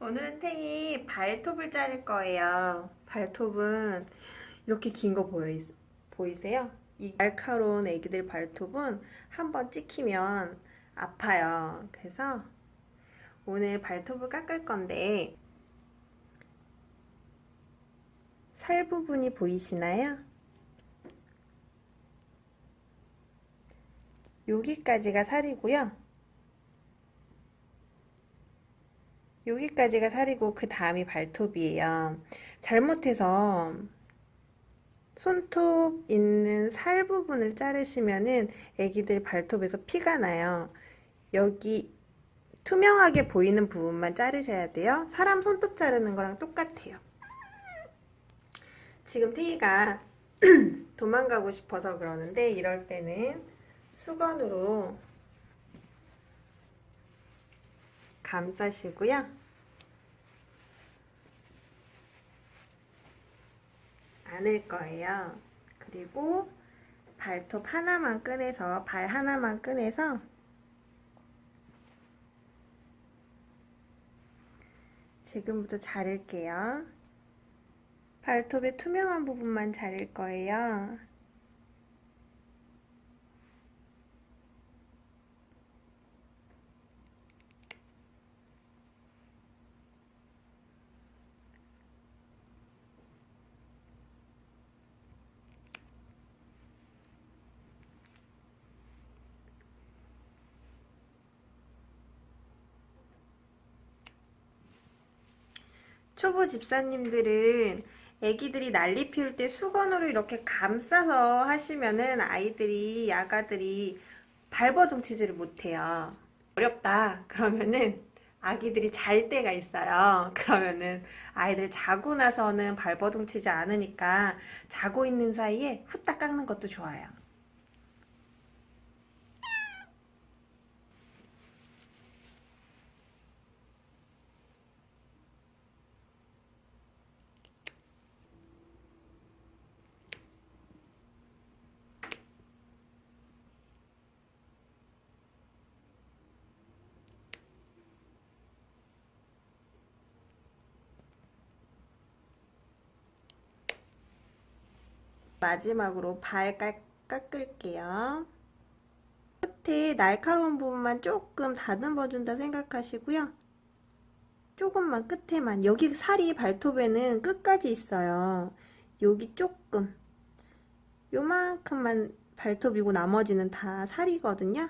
오늘은 탱이 발톱을 자를 거예요. 발톱은 이렇게 긴 거 보이세요? 이 날카로운 애기들 발톱은 한번 찍히면 아파요. 그래서 오늘 발톱을 깎을 건데 살 부분이 보이시나요? 여기까지가 살이고요. 여기까지가 살이고 그 다음이 발톱이에요. 잘못해서 손톱 있는 살 부분을 자르시면은 애기들 발톱에서 피가 나요. 여기 투명하게 보이는 부분만 자르셔야 돼요. 사람 손톱 자르는 거랑 똑같아요. 지금 태희가 도망가고 싶어서 그러는데 이럴 때는 수건으로 감싸시고요. 안을 거예요. 그리고 발톱 하나만 꺼내서 발 하나만 꺼내서 지금부터 자를게요. 발톱의 투명한 부분만 자를 거예요. 초보 집사님들은 애기들이 난리 피울 때 수건으로 이렇게 감싸서 하시면은 아이들이, 야가들이 발버둥치지를 못해요. 어렵다 그러면은 아기들이 잘 때가 있어요. 그러면은 아이들 자고 나서는 발버둥치지 않으니까 자고 있는 사이에 후딱 깎는 것도 좋아요. 마지막으로 발 깎을게요. 끝에 날카로운 부분만 조금 다듬어 준다 생각하시고요. 조금만 끝에만, 여기 살이 발톱에는 끝까지 있어요. 여기 조금, 요만큼만 발톱이고 나머지는 다 살이거든요.